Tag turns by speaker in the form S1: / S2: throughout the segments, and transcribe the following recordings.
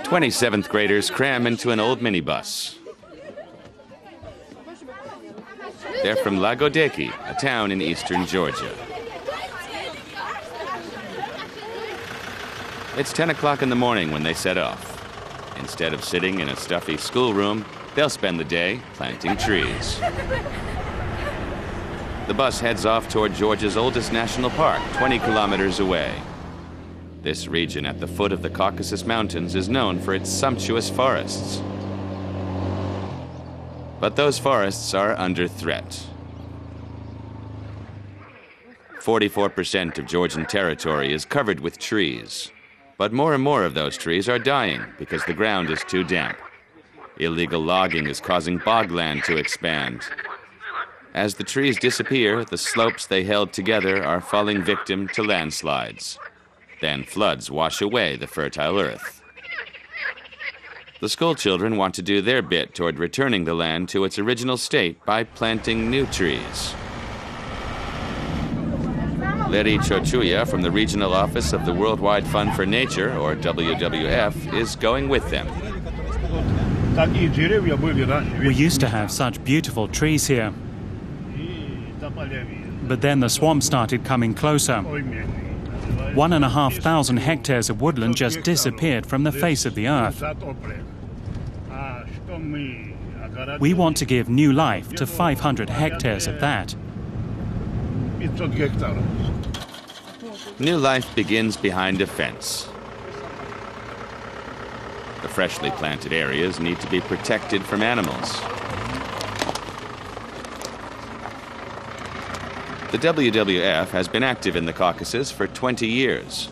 S1: 27th graders cram into an old minibus. They're from Lagodeki, a town in eastern Georgia. It's 10 o'clock in the morning when they set off. Instead of sitting in a stuffy schoolroom, they'll spend the day planting trees. The bus heads off toward Georgia's oldest national park, 20 kilometers away. This region at the foot of the Caucasus Mountains is known for its sumptuous forests. But those forests are under threat. 44% of Georgian territory is covered with trees. But more and more of those trees are dying because the ground is too damp. Illegal logging is causing bogland to expand. As the trees disappear, the slopes they held together are falling victim to landslides. Then floods wash away the fertile earth. The school children want to do their bit toward returning the land to its original state by planting new trees. Leri Chochuya from the Regional Office of the Worldwide Fund for Nature, or WWF, is going with them.
S2: We used to have such beautiful trees here. But then the swamp started coming closer. 1,500 hectares of woodland just disappeared from the face of the earth. We want to give new life to 500 hectares of that.
S1: New life begins behind a fence. The freshly planted areas need to be protected from animals. The WWF has been active in the Caucasus for 20 years.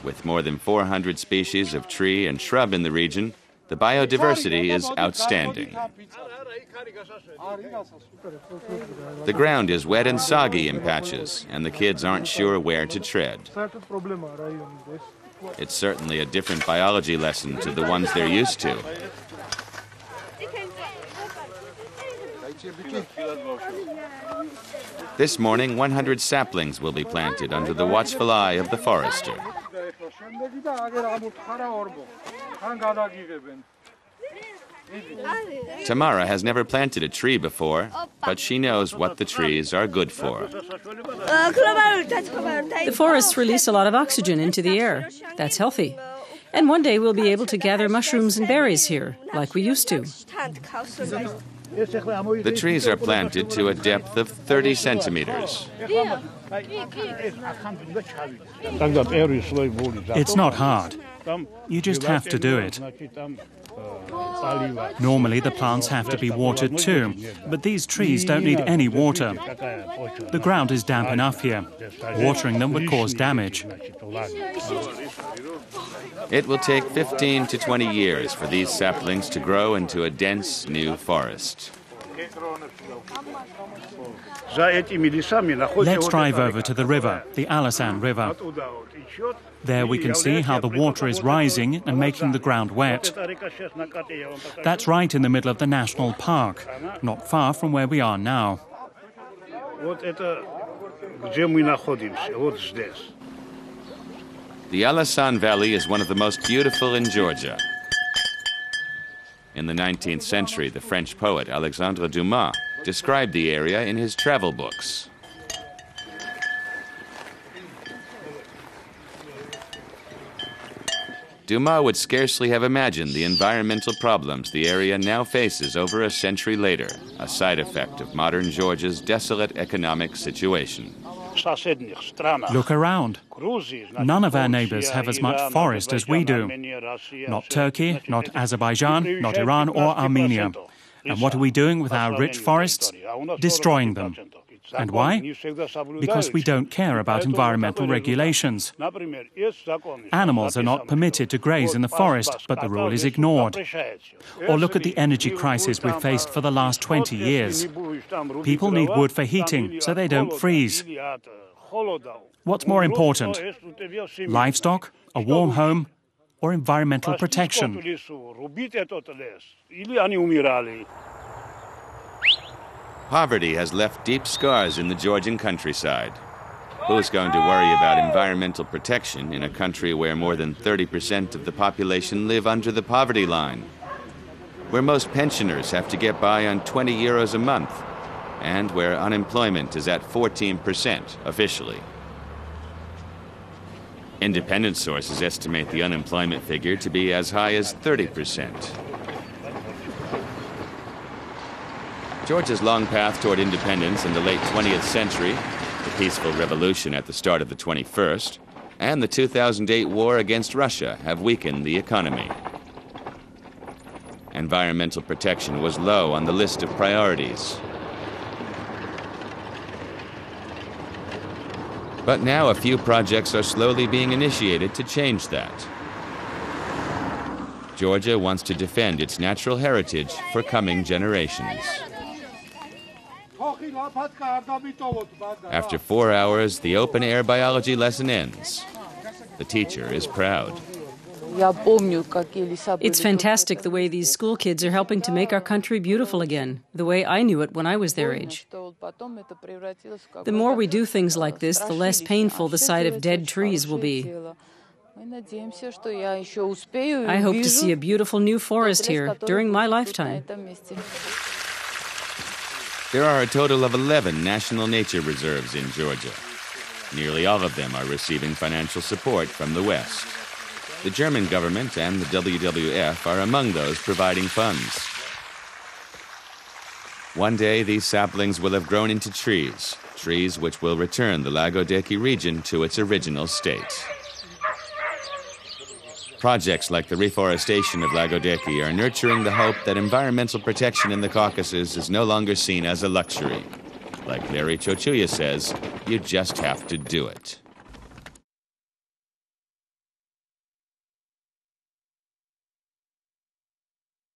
S1: With more than 400 species of tree and shrub in the region, the biodiversity is outstanding. The ground is wet and soggy in patches, and the kids aren't sure where to tread. It's certainly a different biology lesson to the ones they're used to. This morning, 100 saplings will be planted under the watchful eye of the forester. Tamara has never planted a tree before, but she knows what the trees are good for.
S3: The forests release a lot of oxygen into the air. That's healthy. And one day we'll be able to gather mushrooms and berries here, like we used to.
S1: The trees are planted to a depth of 30 centimeters.
S2: It's not hard. You just have to do it. Normally the plants have to be watered too, but these trees don't need any water. The ground is damp enough here. Watering them would cause damage.
S1: It will take 15 to 20 years for these saplings to grow into a dense new forest.
S2: Let's drive over to the river, the Alasan River. There we can see how the water is rising and making the ground wet. That's right in the middle of the national park, not far from where we are now.
S1: The Alasan Valley is one of the most beautiful in Georgia. In the 19th century, the French poet Alexandre Dumas described the area in his travel books. Dumas would scarcely have imagined the environmental problems the area now faces over a century later, a side effect of modern Georgia's desolate economic situation.
S2: Look around. None of our neighbors have as much forest as we do. Not Turkey, not Azerbaijan, not Iran or Armenia. And what are we doing with our rich forests? Destroying them. And why? Because we don't care about environmental regulations. Animals are not permitted to graze in the forest, but the rule is ignored. Or look at the energy crisis we've faced for the last 20 years. People need wood for heating, so they don't freeze. What's more important? Livestock, a warm home, or environmental protection?
S1: Poverty has left deep scars in the Georgian countryside. Who's going to worry about environmental protection in a country where more than 30% of the population live under the poverty line? Where most pensioners have to get by on 20 euros a month, and where unemployment is at 14% officially. Independent sources estimate the unemployment figure to be as high as 30%. Georgia's long path toward independence in the late 20th century, the peaceful revolution at the start of the 21st, and the 2008 war against Russia have weakened the economy. Environmental protection was low on the list of priorities. But now a few projects are slowly being initiated to change that. Georgia wants to defend its natural heritage for coming generations. After 4 hours, the open-air biology lesson ends. The teacher is proud.
S3: It's fantastic the way these school kids are helping to make our country beautiful again, the way I knew it when I was their age. The more we do things like this, the less painful the sight of dead trees will be. I hope to see a beautiful new forest here during my lifetime.
S1: There are a total of 11 national nature reserves in Georgia. Nearly all of them are receiving financial support from the West. The German government and the WWF are among those providing funds. One day, these saplings will have grown into trees, trees which will return the Lagodeki region to its original state. Projects like the reforestation of Lagodeki are nurturing the hope that environmental protection in the Caucasus is no longer seen as a luxury. Like Larry Chochuya says, you just have to do it.